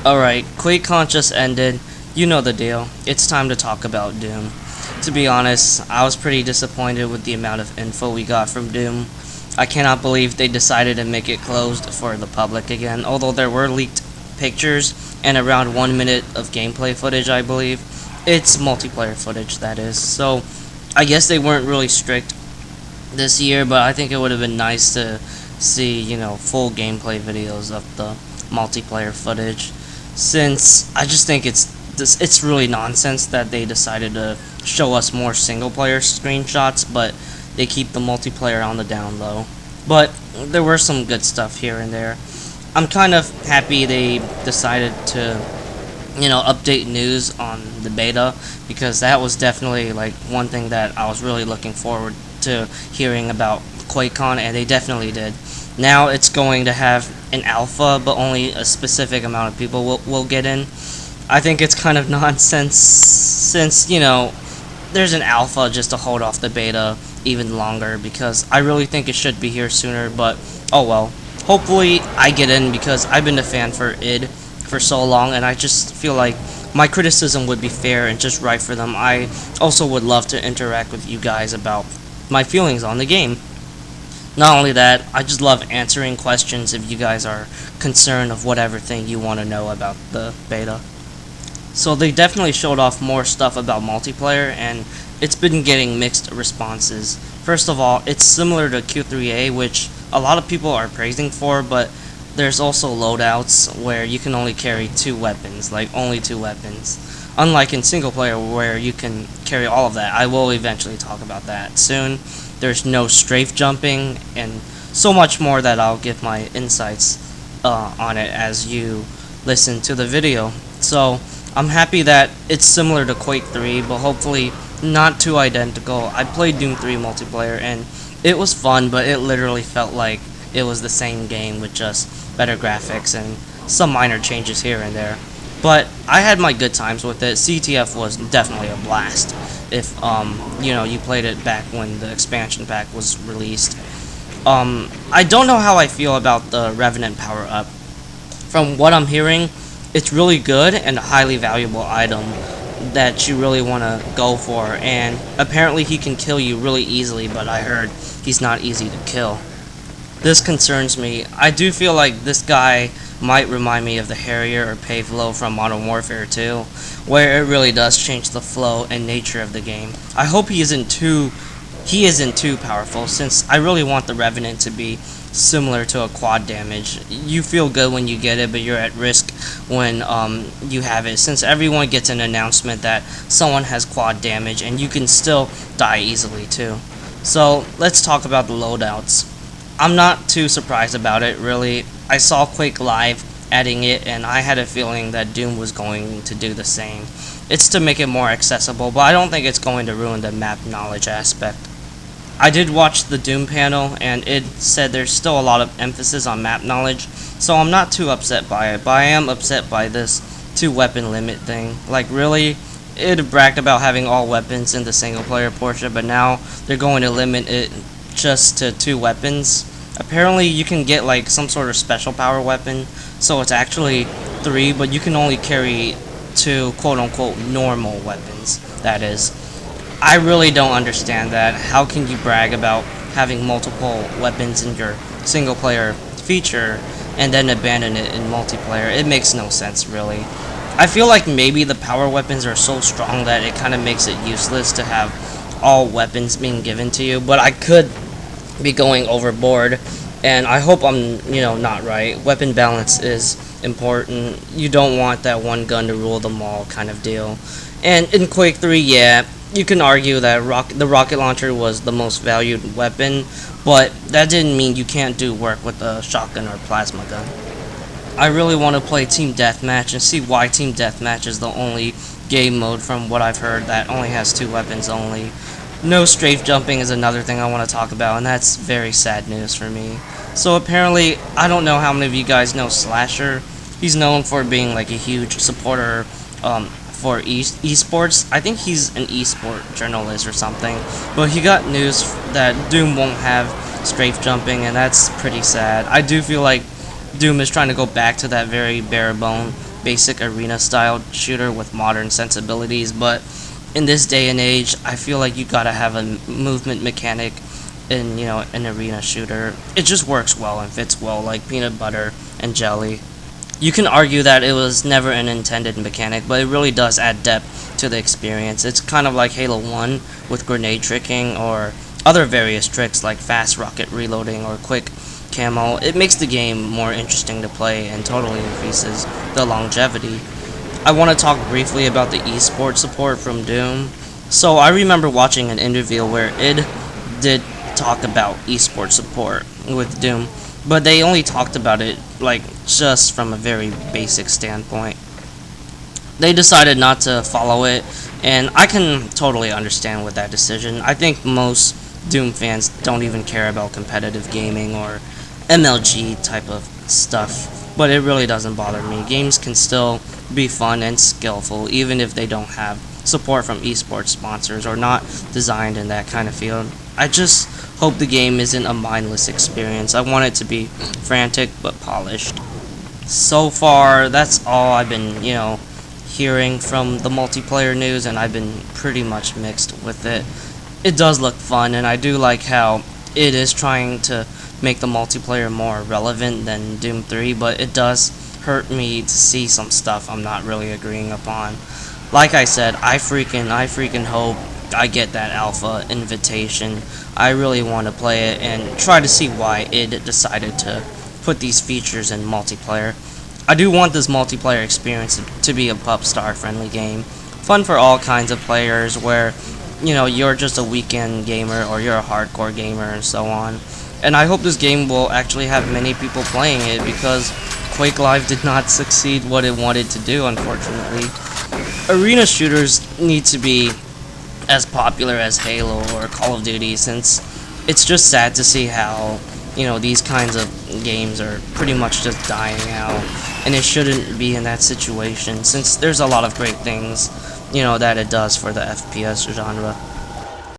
Alright, Quakecon just ended. You know the deal. It's time to talk about Doom. To be honest, I was pretty disappointed with the amount of info we got from Doom. I cannot believe they decided to make it closed for the public again, although there were leaked pictures and around 1 minute of gameplay footage, I believe. It's multiplayer footage, that is. So, I guess they weren't really strict this year, but I think it would have been nice to see, full gameplay videos of the multiplayer footage, since I just think it's really nonsense that they decided to show us more single player screenshots, but they keep the multiplayer on the down low. But there were some good stuff here and there. I'm kind of happy they decided to update news on the beta, because that was definitely like one thing that I was really looking forward to hearing about Quakecon, and they definitely did. Now it's going to have an alpha, but only a specific amount of people will get in. I think it's kind of nonsense, since, there's an alpha just to hold off the beta even longer, because I really think it should be here sooner, but oh well. Hopefully I get in, because I've been a fan for id for so long, and I just feel like my criticism would be fair and just right for them. I also would love to interact with you guys about my feelings on the game. Not only that, I just love answering questions if you guys are concerned of whatever thing you want to know about the beta. So they definitely showed off more stuff about multiplayer, and it's been getting mixed responses. First of all, it's similar to Q3A, which a lot of people are praising for, but there's also loadouts where you can only carry 2 weapons, like only 2 weapons. Unlike in single player where you can carry all of that. I will eventually talk about that soon. There's no strafe jumping, and so much more that I'll give my insights on it as you listen to the video. So I'm happy that it's similar to Quake 3, but hopefully not too identical. I played Doom 3 multiplayer, and it was fun, but it literally felt like it was the same game with just better graphics and some minor changes here and there. But I had my good times with it. CTF was definitely a blast if you played it back when the expansion pack was released. I don't know how I feel about the Revenant power up. From what I'm hearing, it's really good and a highly valuable item that you really want to go for, and apparently he can kill you really easily, but I heard he's not easy to kill. This concerns me. I do feel like this guy might remind me of the Harrier or Pave Low from Modern Warfare 2, where it really does change the flow and nature of the game. I hope he isn't too powerful, since I really want the Revenant to be similar to a quad damage. You feel good when you get it, but you're at risk when you have it, since everyone gets an announcement that someone has quad damage, and you can still die easily too. So let's talk about the loadouts. I'm not too surprised about it, really. I saw Quake Live adding it, and I had a feeling that Doom was going to do the same. It's to make it more accessible, but I don't think it's going to ruin the map knowledge aspect. I did watch the Doom panel, and it said there's still a lot of emphasis on map knowledge, so I'm not too upset by it, but I am upset by this 2 weapon limit thing. Like, really? It bragged about having all weapons in the single player portion, but now they're going to limit it just to 2 weapons. Apparently you can get like some sort of special power weapon, so it's actually 3, but you can only carry 2 quote-unquote normal weapons, that is. I really don't understand that. How can you brag about having multiple weapons in your single player feature and then abandon it in multiplayer? It makes no sense, really. I feel like maybe the power weapons are so strong that it kind of makes it useless to have all weapons being given to you, but I could be going overboard, and I hope I'm not right. Weapon balance is important. You don't want that one gun to rule them all kind of deal. And in Quake 3, yeah, you can argue that the rocket launcher was the most valued weapon, but that didn't mean you can't do work with a shotgun or plasma gun. I really want to play Team Deathmatch and see why Team Deathmatch is the only game mode, from what I've heard, that only has 2 weapons only. No strafe jumping is another thing I want to talk about, and that's very sad news for me. So apparently, I don't know how many of you guys know Slasher. He's known for being like a huge supporter for esports. I think he's an esport journalist or something, but he got news that Doom won't have strafe jumping, and that's pretty sad. I do feel like Doom is trying to go back to that very bare bone basic arena style shooter with modern sensibilities, but in this day and age, I feel like you gotta have a movement mechanic in, an arena shooter. It just works well and fits well like peanut butter and jelly. You can argue that it was never an intended mechanic, but it really does add depth to the experience. It's kind of like Halo 1 with grenade tricking or other various tricks like fast rocket reloading or quick camo. It makes the game more interesting to play and totally increases the longevity. I want to talk briefly about the esports support from Doom. So I remember watching an interview where id did talk about esports support with Doom, but they only talked about it like just from a very basic standpoint. They decided not to follow it, and I can totally understand with that decision. I think most Doom fans don't even care about competitive gaming or MLG type of stuff, but it really doesn't bother me. Games can still be fun and skillful even if they don't have support from esports sponsors or not designed in that kind of field. I just hope the game isn't a mindless experience. I want it to be frantic but polished. So far, that's all I've been, hearing from the multiplayer news, and I've been pretty much mixed with it. It does look fun, and I do like how it is trying to make the multiplayer more relevant than Doom 3, but it does hurt me to see some stuff I'm not really agreeing upon. Like I said, I freaking hope I get that alpha invitation. I really want to play it and try to see why it decided to put these features in multiplayer. I do want this multiplayer experience to be a pub-star friendly game. Fun for all kinds of players where, you're just a weekend gamer or you're a hardcore gamer and so on. And I hope this game will actually have many people playing it because Quake Live did not succeed what it wanted to do, unfortunately. Arena shooters need to be as popular as Halo or Call of Duty, since it's just sad to see how, these kinds of games are pretty much just dying out, and it shouldn't be in that situation since there's a lot of great things, that it does for the FPS genre.